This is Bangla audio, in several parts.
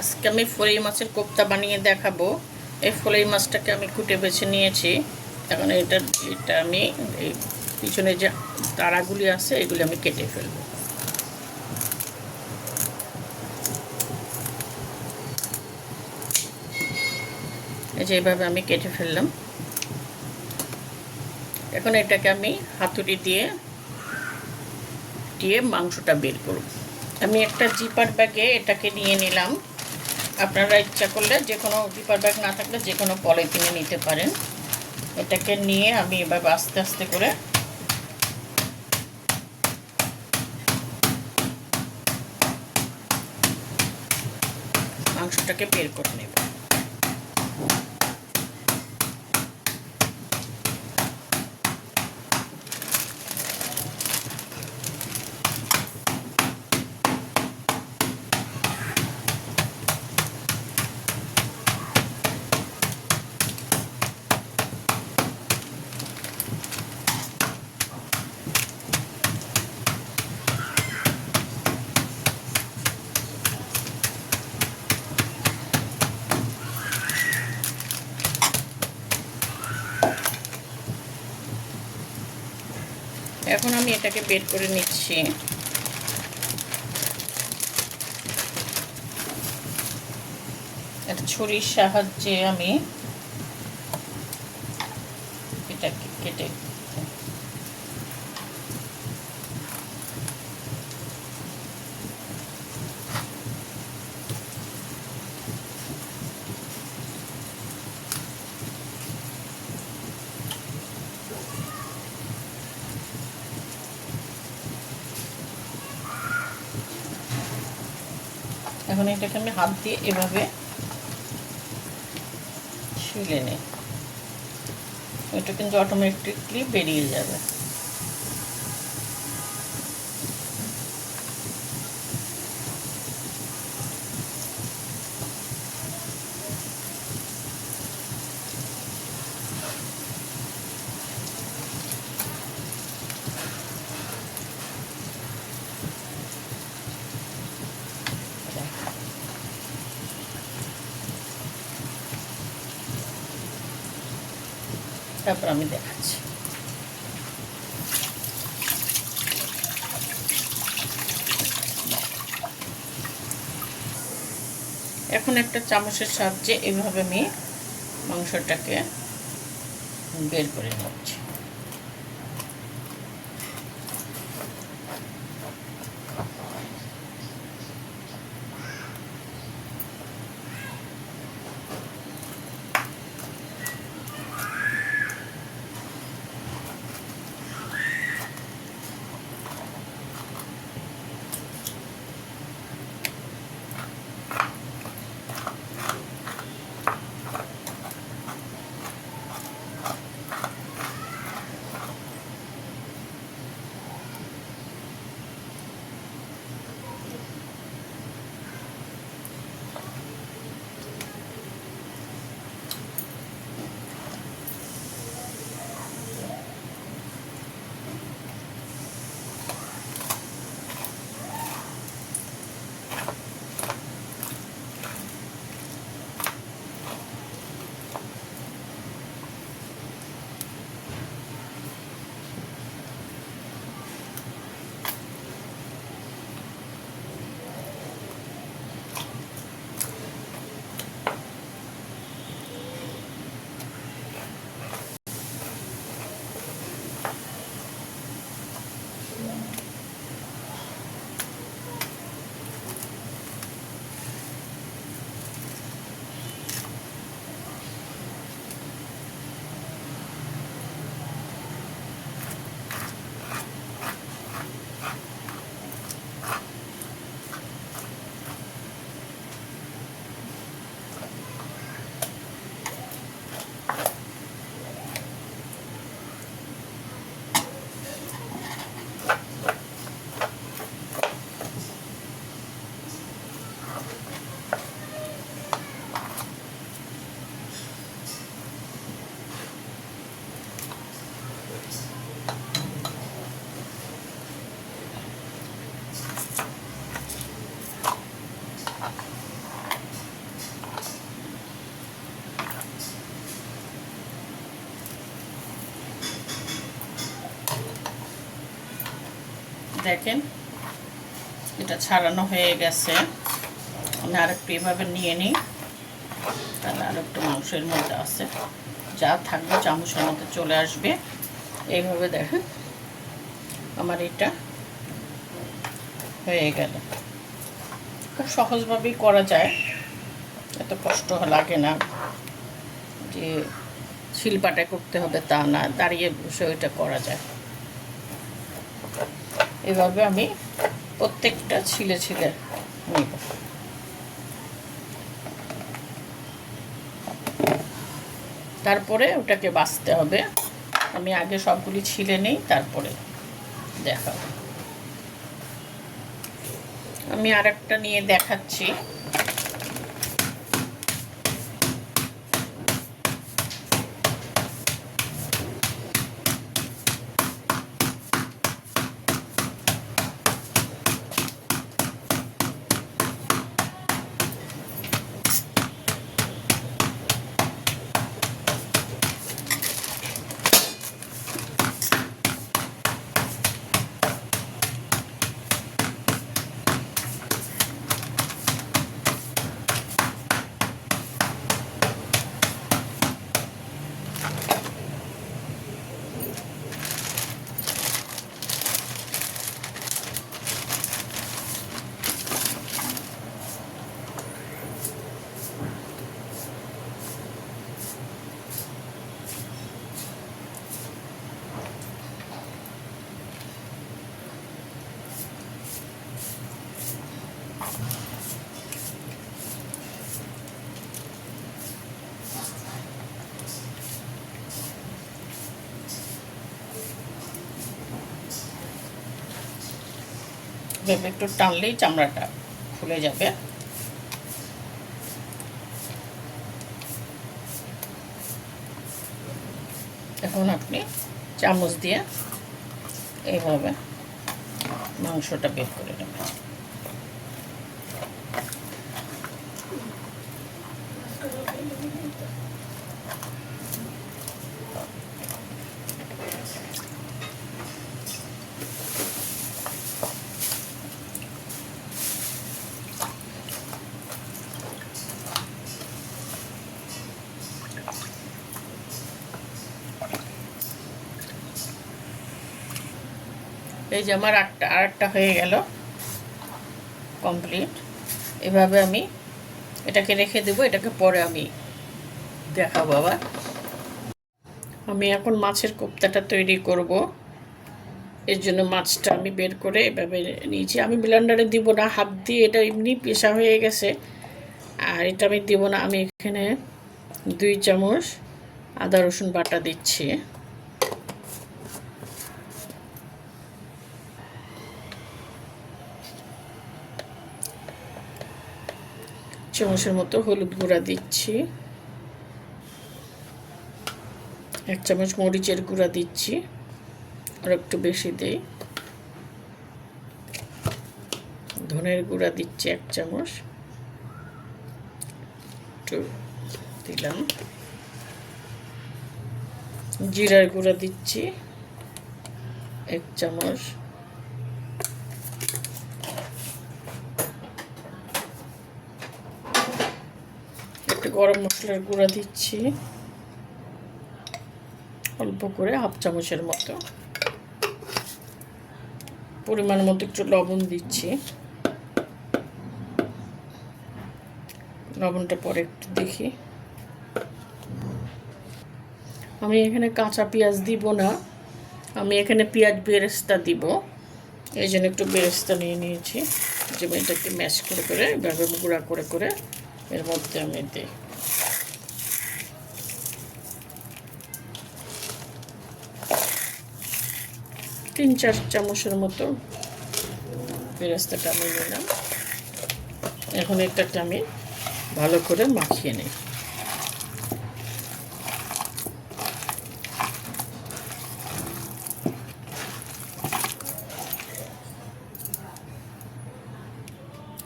আজকে আমি ফলই মাছের কোপ্তা বানিয়ে দেখাবো। এই ফলই মাছটাকে আমি কুটে বেছে নিয়েছি। এখন এটা আমি এই পিছনে যে তারাগুলি আছে এগুলি আমি কেটে ফেলবো। এই যে এইভাবে আমি কেটে ফেললাম। এখন এটাকে আমি হাতুড়ি দিয়ে মাংসটা বের করব। আমি একটা জিপার ব্যাগে এটাকে নিয়ে নিলাম। আপনারা ইচ্ছা করলে যে কোনো জিপার ব্যাগ না থাকলে যে কোনো পলিথিনে নিতে পারেন। এটাকে নিয়ে আমি এভাবে আস্তে আস্তে করে মাংসটাকে বের করে নেব। এখন আমি এটাকে বের করে নিচ্ছি। একটা ছুরির সাহায্যে আমি এটাকে কেটে এখন এটাকে আমি হাত দিয়ে এভাবে ছুলে নিই। এটা কিন্তু অটোমেটিকলি বেরিয়ে যাবে। তারপর আমি দেখাচ্ছি। এখন একটা চামচের সাহায্যে এভাবে আমি মাংসটাকে বের করে নিচ্ছি। দেখেন এটা ছাড়ানো হয়ে গেছে। আমি আরেকটু এভাবে নিয়ে নিই, তাহলে আরেকটু মাংসের মধ্যে আছে, যা থাকবে চামচের মধ্যে চলে আসবে। এইভাবে দেখেন আমার এটা হয়ে গেল। খুব সহজভাবেই করা যায়, এত কষ্ট লাগে না যে শিলপাটায় করতে হবে তা না, দাঁড়িয়ে বসে ওইটা করা যায়। এভাবে আমি প্রত্যেকটা ছিলে ছিলে নিব। তারপরে ওটাকে বাছতে হবে। আমি আগে সবগুলি ছিলে নিই, তারপরে দেখাবো। আমি আরেকটা নিয়ে দেখাচ্ছি। এভাবে একটু টানলেই চামড়াটা খুলে যাবে। এখন আপনি চামচ দিয়ে এইভাবে মাংসটা বের করে নেবেন। এই যে আমার আরেকটা হয়ে গেল কমপ্লিট। এভাবে আমি এটাকে রেখে দেবো, এটাকে পরে আমি দেখাবো আবার। আমি এখন মাছের কোপ্তাটা তৈরি করব। এর জন্য মাছটা আমি বের করে এভাবে নিয়েছি। আমি ব্লেন্ডারে দিব না, হাত দিয়ে এটা এমনি পেশা হয়ে গেছে, আর এটা আমি দিব না। আমি এখানে 2 চামচ আদা রসুন বাটা দিচ্ছি, চামচের মতো হলুদ গুঁড়া দিচ্ছি, 1 চামচ মরিচের গুঁড়া দিচ্ছি, আর একটু বেশি দেই। ধনের গুঁড়া দিচ্ছি 1 চামচ, একটু দিলাম। জিরার গুঁড়া দিচ্ছি 1 চামচ, একটু গরম মশলার গুঁড়া দিচ্ছি অল্প করে, 1/2 চামচের মতো। পরিমাণ মতো একটু লবণ দিচ্ছি, লবণটা পরে একটু দেখি। আমি এখানে কাঁচা পেঁয়াজ দিব না, আমি এখানে পেঁয়াজ বেরেস্তা দিব। এই জন্য একটু বেরেস্তা নিয়ে নিয়েছি, যে এটাকে ম্যাশ করে করে এভাবে গুঁড়া করে করে এর মধ্যে আমি দিই। তিন চার চামচের মতো বেরেস্তাটা আমি নিলাম। এখন এটাকে আমি ভালো করে মাখিয়ে নিই।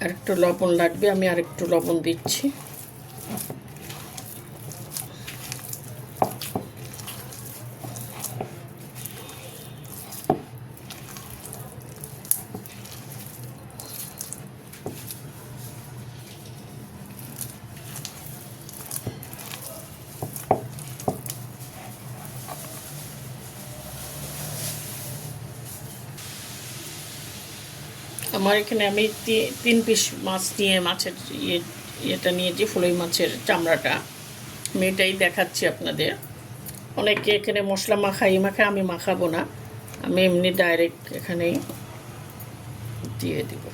আর একটু লবণ লাগবে, আমি আর একটু লবণ দিচ্ছি। আমার এখানে আমি 3 পিস মাছ নিয়ে মাছের ইয়েটা নিয়েছি, ফলই মাছের চামড়াটা। আমি এটাই দেখাচ্ছি আপনাদের। অনেকে এখানে মশলা মাখায়, আমি মাখাবো না, আমি এমনি ডাইরেক্ট এখানেই দিয়ে দিব।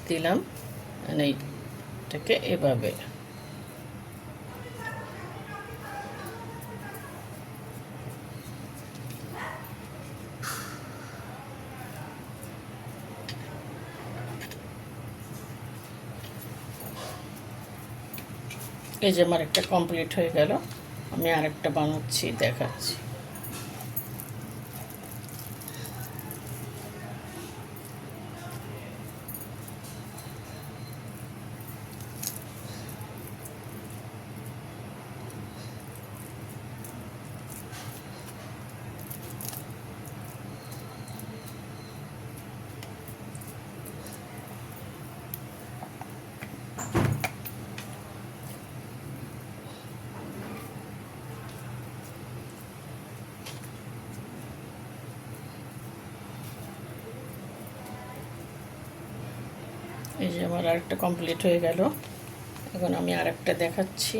দিলাম এইটাকে এভাবে। এই যে আমার একটা কমপ্লিট হয়ে গেল, আমি আরেকটা বানাচ্ছি, দেখাচ্ছি। এই যে আমার আরেকটা কমপ্লিট হয়ে গেল, এখন আমি আরেকটা দেখাচ্ছি।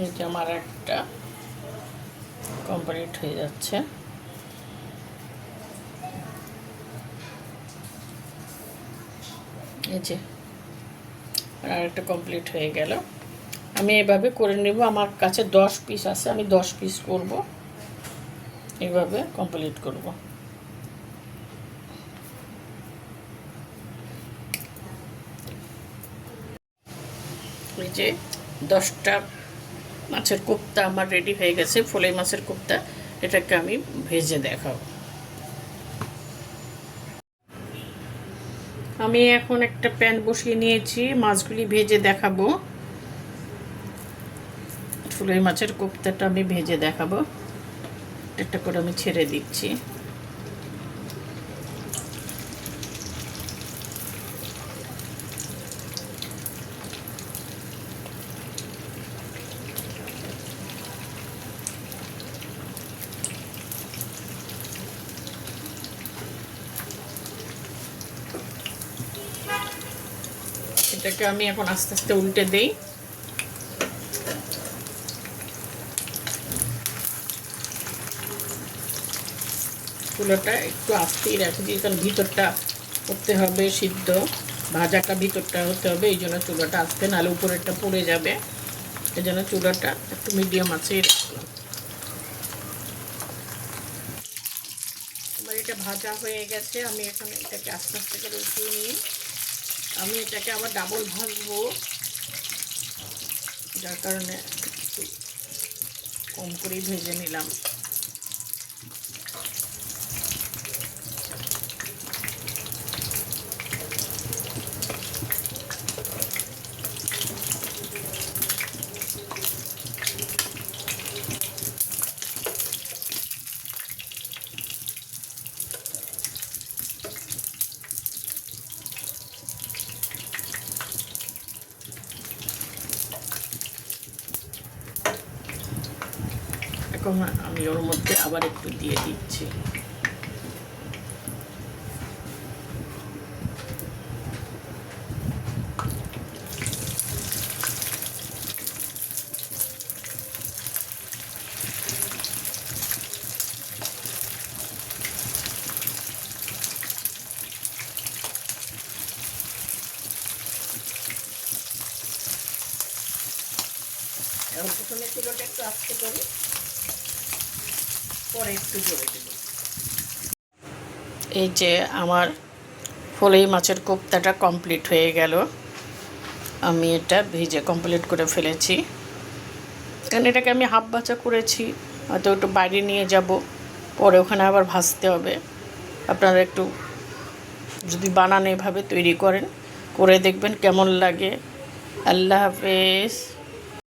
এই যে আমার একটা কমপ্লিট হয়ে যাচ্ছে। এই যে আরেকটা কমপ্লিট হয়ে গেল। আমি এভাবে করে নেব, আমার কাছে 10 পিস আছে, আমি 10 পিস করব, এইভাবে কমপ্লিট করব। এই যে 10টা মাছের কোপ্তা আমার রেডি হয়ে গেছে, ফলই মাছের কোপ্তা। এটাকে আমি ভেজে দেখাবো। আমি এখন একটা প্যান বসিয়ে নিয়েছি, মাছগুলি ভেজে দেখাবো। ফলই মাছের কোপ্তাটা আমি ভেজে দেখাবো। একটা করে আমি ছেড়ে দিচ্ছি। এটাকে আমি এখন আস্তে আস্তে উল্টে দেই। চুলাটা একটু আস্তেই রেখে দিই, কারণ ভিতরটা করতে হবে সিদ্ধ, ভাজাটা ভিতরটা হতে হবে, এই জন্য চুলাটা আস্তে, নাহলে উপরেরটা পড়ে যাবে। এই জন্য চুলাটা একটু মিডিয়াম আঁচেই রাখলাম। এবার এটা ভাজা হয়ে গেছে, আমি এখন এটাকে আস্তে আস্তে করে উঠিয়ে নিই। আমি এটাকে আবার ডাবল ভাজবো, যার কারণে একটু কম করেই ভেজে নিলাম। এখন আমি ওর মধ্যে আবার একটু দিয়ে দিচ্ছি। এখন প্রথমে চুলোটা একটু আস্তে করি, পরে একটু জোরে দেব। এই যে আমার ফলই মাছের কোপ্তাটা কমপ্লিট হয়ে গেল। আমি এটা ভেজে কমপ্লিট করে ফেলেছি। কারণ এটাকে আমি হাফ ভাজা করেছি, হয়তো একটু বাইরে নিয়ে যাব, পরে ওখানে আবার ভাজতে হবে। আপনারা একটু যদি বানান এভাবে তৈরি করেন, করে দেখবেন কেমন লাগে। আল্লাহ হাফেজ।